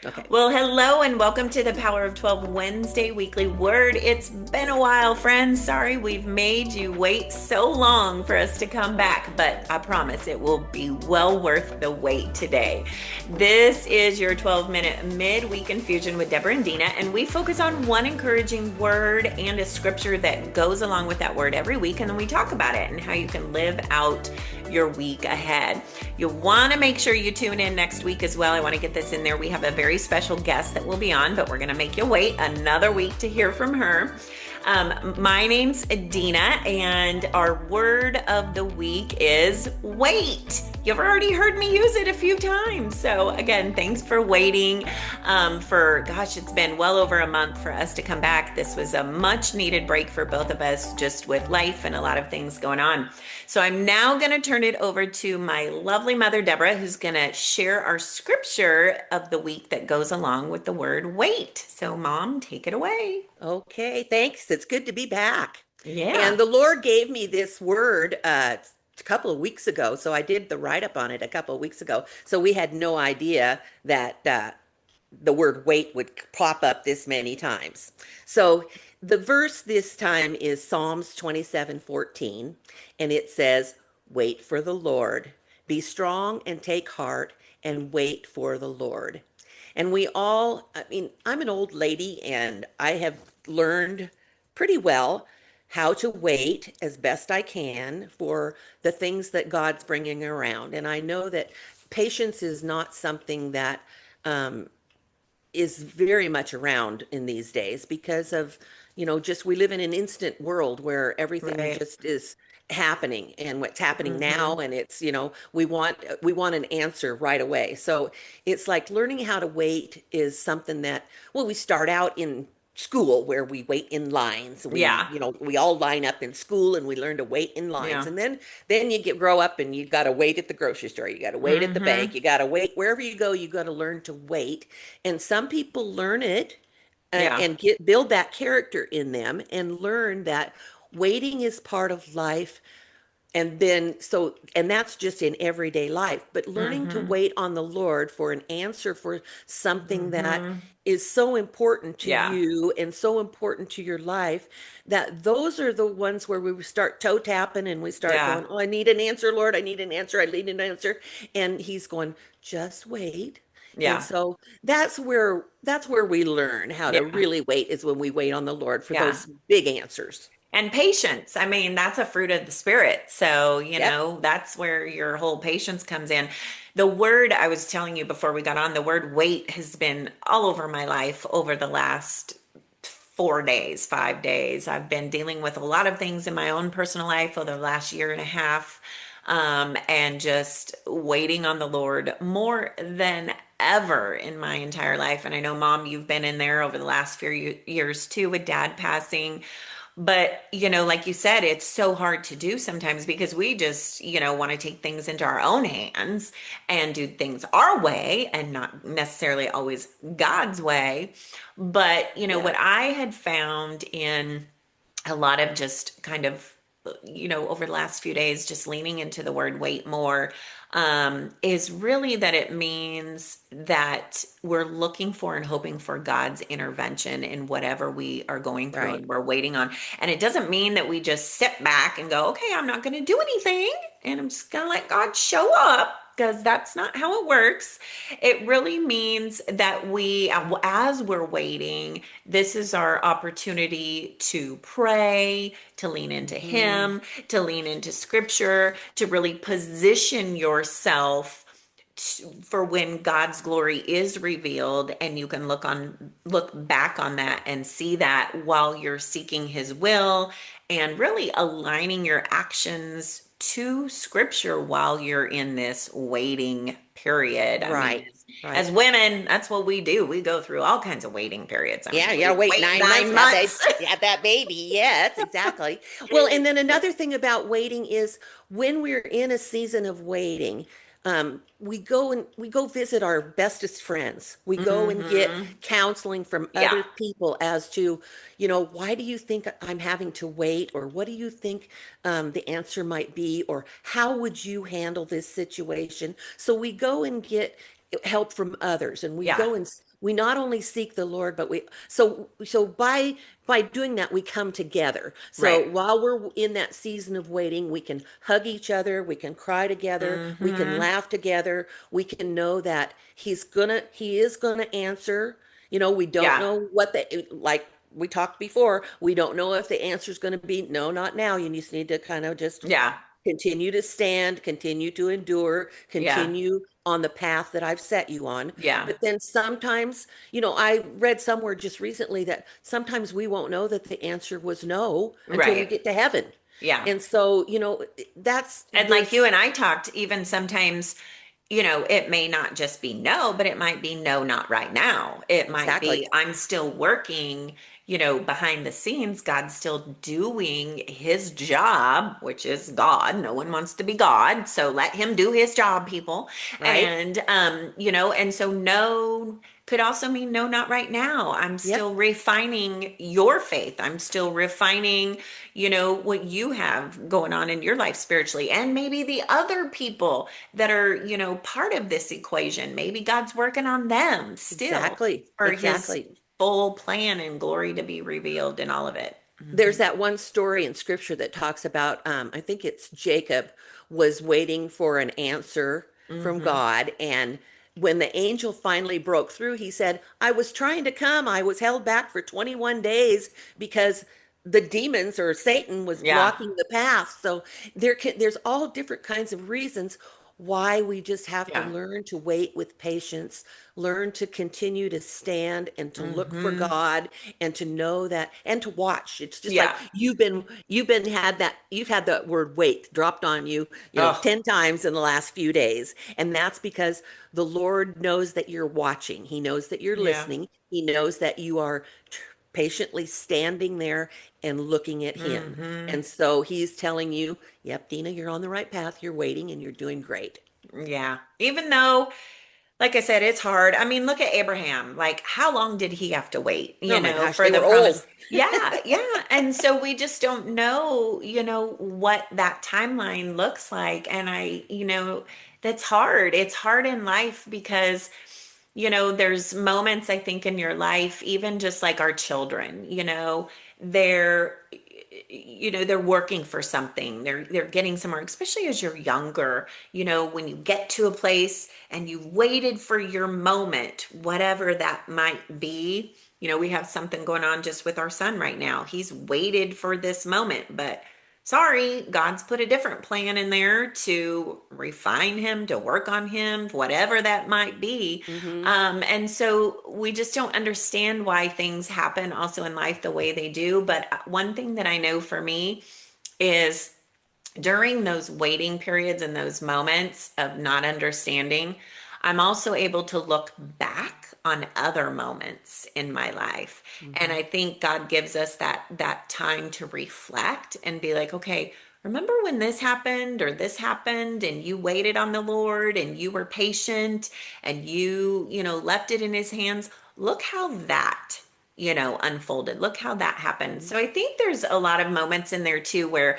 Okay. Well, hello and welcome to the Power of 12 Wednesday weekly word. It's been a while, friends. Sorry we've made you wait so long for us to come back, but I promise it will be well worth the wait today. This is your 12-minute midweek infusion with Debra and Dena, and we focus on one encouraging word and a scripture that goes along with that word every week, and then we talk about it and how you can live out your week ahead. You'll want to make sure you tune in next week as well. I want to get this in there. We have a very special guest that will be on, but we're going to make you wait another week to hear from her. My name's Dena, and our word of the week is wait. You've already heard me use it a few times. So, again, thanks for waiting. It's been well over a month for us to come back. This was a much needed break for both of us, just with life and a lot of things going on. So, I'm now going to turn it over to my lovely mother, Debra, who's going to share our scripture of the week that goes along with the word wait. So, Mom, take it away. Okay, thanks. It's good to be back. Yeah. And the Lord gave me this word a couple of weeks ago. So I did the write up on it a couple of weeks ago. So we had no idea that the word wait would pop up this many times. So the verse this time is Psalms 27:14, and it says, "Wait for the Lord. Be strong and take heart and wait for the Lord." And I'm an old lady and I have learned pretty well how to wait as best I can for the things that God's bringing around. And I know that patience is not something that um, is very much around in these days because of, just we live in an instant world where everything Right. just is happening and what's happening now, Mm-hmm. and it's, we want an answer right away. So it's like learning how to wait is something that, well, we start out in school where we wait in lines. we Yeah. you know we all line up in school and we learn to wait in lines, Yeah. and then you grow up and you got to wait at the grocery store, you got to wait at the bank, Mm-hmm. you got to wait wherever you go, you got to learn to wait. And some people learn it Yeah. and get build that character in them and learn that waiting is part of life. And that's just in everyday life, but learning to Mm-hmm. wait on the Lord for an answer for something that Mm-hmm. is so important to Yeah. you and so important to your life, that those are the ones where we start toe tapping and we start Yeah. going, "Oh, I need an answer, Lord. I need an answer. I need an answer." And he's going, "Just wait." And Yeah. so that's where we learn how to Yeah. really wait, is when we wait on the Lord for Yeah. those big answers. And patience. I mean, that's a fruit of the spirit. So, Yep. that's where your whole patience comes in. The word I was telling you before we got on, the word wait has been all over my life over the last 4 days, 5 days. I've been dealing with a lot of things in my own personal life over the last year and a half, and just waiting on the Lord more than ever in my entire life. And I know, Mom, you've been in there over the last few years too, with Dad passing. But, like you said, it's so hard to do sometimes because we just, want to take things into our own hands and do things our way and not necessarily always God's way. But, Yeah. what I had found in a lot of just kind of over the last few days, just leaning into the word wait more, is really that it means that we're looking for and hoping for God's intervention in whatever we are going through Right. and we're waiting on. And it doesn't mean that we just sit back and go, okay, I'm not going to do anything and I'm just going to let God show up, because that's not how it works. It really means that as we're waiting, this is our opportunity to pray, to lean into Mm, Him, to lean into Scripture, to really position yourself for when God's glory is revealed, and you can look back on that and see that while you're seeking His will and really aligning your actions to Scripture while you're in this waiting period. I mean, right. as Right. women, that's what we do. We go through all kinds of waiting periods. I Yeah, mean, you we gotta wait wait 9 months, 9 months. have that baby. Yes, exactly. Well, and then another thing about waiting is when we're in a season of waiting, we go visit our bestest friends. We go and get Hmm. counseling from Yeah. other people as to, why do you think I'm having to wait, or what do you think the answer might be, or how would you handle this situation? So we go and get help from others, and we Yeah. go and we not only seek the Lord, but so by doing that we come together. So Right. while we're in that season of waiting, we can hug each other, we can cry together, we can Mm-hmm. laugh together, we can know that he is gonna answer. We don't Yeah. know what the like we talked before, we don't know if the answer is going to be no, not now. You just need to kind of just Yeah. continue to stand, continue to endure, Yeah. continue on the path that I've set you on. Yeah. But then sometimes, I read somewhere just recently that sometimes we won't know that the answer was no until we Right. get to heaven. Yeah. And so, that's And like you there's and I talked, even sometimes, it may not just be no, but it might be no, not right now. It might exactly be I'm still working, behind the scenes. God's still doing his job, which is God. No one wants to be God. So let him do his job, people. right. And so no could also mean no, not right now. I'm Yep, still refining your faith. I'm still refining, what you have going on in your life spiritually, and maybe the other people that are, part of this equation. Maybe God's working on them still exactly, for his exactly. full plan and glory to be revealed in all of it. There's that one story in scripture that talks about, I think it's Jacob was waiting for an answer from Mm-hmm. God. And when the angel finally broke through, he said, I was trying to come. I was held back for 21 days because the demons or Satan was Yeah. blocking the path. So there's all different kinds of reasons why we just have to Yeah. learn to wait with patience, learn to continue to stand and to look for Mm-hmm. God and to know that and to watch. It's just like Yeah. you've had the word wait dropped on you, Oh, 10 times in the last few days. And that's because the Lord knows that you're watching. He knows that you're yeah. listening. He knows that you are patiently standing there and looking at him. Mm-hmm. And so he's telling you, yep, Dina, you're on the right path. You're waiting and you're doing great. Yeah. Even though, like I said, it's hard. I mean, look at Abraham. Like, how long did he have to wait, Oh my gosh, for they the were old. promise? Yeah, yeah. And so we just don't know, what that timeline looks like. And that's hard. It's hard in life because, there's moments I think in your life, even just like our children, they're they're working for something, they're getting somewhere, especially as you're younger, when you get to a place and you've waited for your moment, whatever that might be. We have something going on just with our son right now. He's waited for this moment, but sorry, God's put a different plan in there to refine him, to work on him, whatever that might be. Hmm. And so we just don't understand why things happen also in life the way they do. But one thing that I know for me is during those waiting periods and those moments of not understanding, I'm also able to look back on other moments in my life. And Hmm. I think God gives us that time to reflect and be like, okay, remember when this happened and you waited on the Lord and you were patient and you left it in his hands. Look how that unfolded. Look how that happened. Hmm. So I think there's a lot of moments in there too where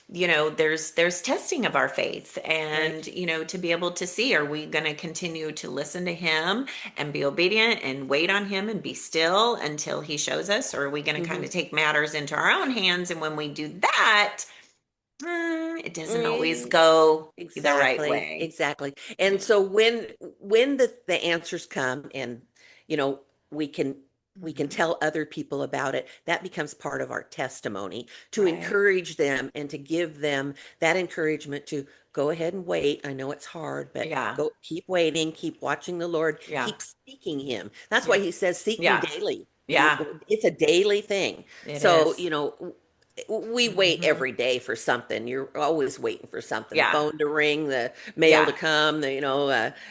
there's testing of our faith, Right. and to be able to see, are we going to continue to listen to him and be obedient and wait on him and be still until he shows us, or are we going to kind Hmm. of take matters into our own hands? And when we do that, it doesn't always go the right Exactly, way. exactly. And Yeah. so when the answers come and you know we can we can Mhm. tell other people about it, that becomes part of our testimony to Right. encourage them and to give them that encouragement to go ahead and wait. I know it's hard, but Yeah. go keep waiting, keep watching the Lord, Yeah. keep seeking him. That's why Yeah. he says seek me Yeah. daily. Yeah. It's a daily thing. It So, is. we wait Hmm. every day for something. You're always waiting for something, the Yeah. phone to ring, the mail to Yeah. come,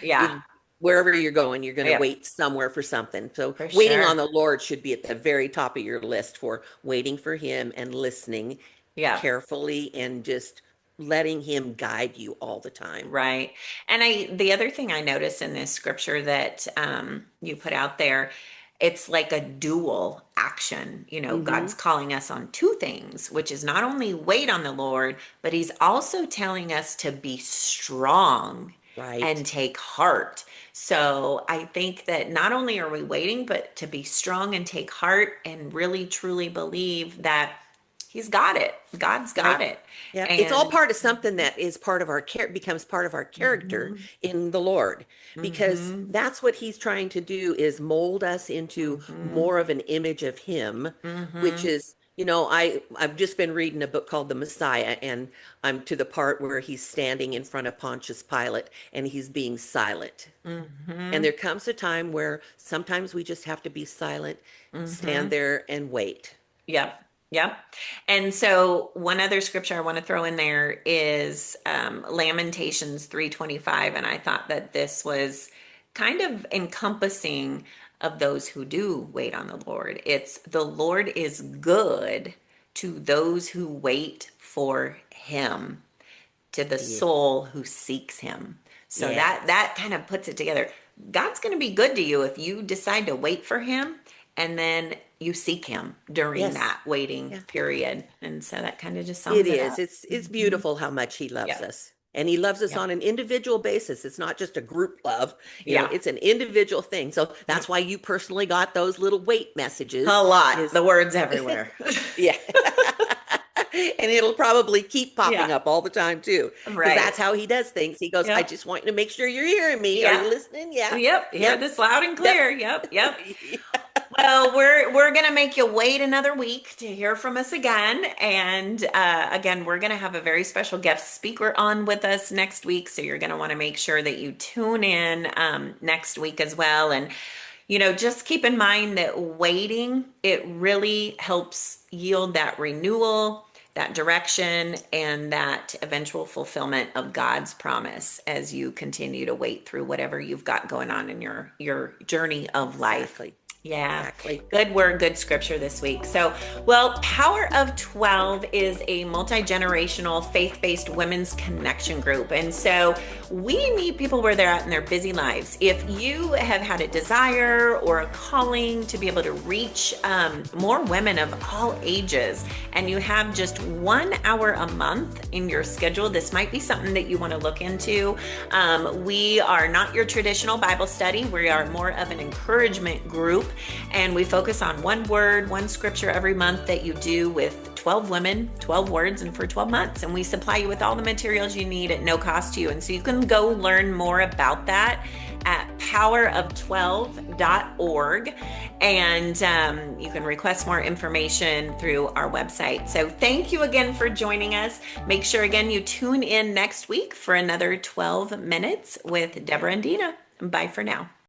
Yeah. wherever you're going, you're going to Yep. wait somewhere for something. So For waiting on sure. the Lord should be at the very top of your list for waiting for him and listening Yeah. carefully and just letting him guide you all the time. Right. And the other thing I noticed in this scripture that you put out there, it's like a dual action. God's Hmm. calling us on two things, which is not only wait on the Lord, but he's also telling us to be strong Right. and take heart. So I think that not only are we waiting, but to be strong and take heart and really truly believe that He's got it. God's got Right. it. Yeah. It's all And part of something that is part of our becomes part of our character mhm, in the Lord, because mhm, that's what he's trying to do, is mold us into mhm, more of an image of him, which mhm, is, I've just been reading a book called The Messiah, and I'm to the part where he's standing in front of Pontius Pilate and he's being silent. And mhm, there comes a time where sometimes we just have to be silent, stand mhm. there and wait. Yep. Yep. And so one other scripture I want to throw in there is Lamentations 3:25. And I thought that this was kind of encompassing of those who do wait on the Lord. It's the Lord is good to those who wait for him, to the Yeah. soul who seeks him. So that Yes. that kind of puts it together. God's going to be good to you if you decide to wait for him and then you seek him during Yes. that waiting Yeah. period. And so that kind of just It sums it is. up. It's Mhm. beautiful how much he loves Yep. us. And he loves us Yep. on an individual basis. It's not just a group love. Yeah. It's an individual thing. So that's Yep. why you personally got those little wait A messages lot. is The words everywhere. yeah. And it'll probably keep popping Yeah. up all the time too, because Right. that's how he does things. He goes, I Yep. just want you to make sure you're hearing me. Are Yep. you listening? Yeah. Yep. Hear Yep. this loud and Yep. clear. Yep. Yep. Well, we're gonna make you wait another week to hear from us again, and again, we're gonna have a very special guest speaker on with us next week. So you're gonna want to make sure that you tune in next week as well. And just keep in mind that waiting, it really helps yield that renewal, that direction, and that eventual fulfillment of God's promise as you continue to wait through whatever you've got going on in your journey of life. Exactly. Yeah. Exactly. Good word, good scripture this week. So, well, Power of 12 is a multi-generational faith-based women's connection group. And so we meet people where they're at in their busy lives. If you have had a desire or a calling to be able to reach more women of all ages, and you have just 1 hour a month in your schedule, this might be something that you want to look into. We are not your traditional Bible study. We are more of an encouragement group, and we focus on one word, one scripture every month that you do with 12 women, 12 words, and for 12 months. And we supply you with all the materials you need at no cost to you. And so you can go learn more about that at powerof12.org. And you can request more information through our website. So thank you again for joining us. Make sure, again, you tune in next week for another 12 minutes with Debra and Dena. Bye for now.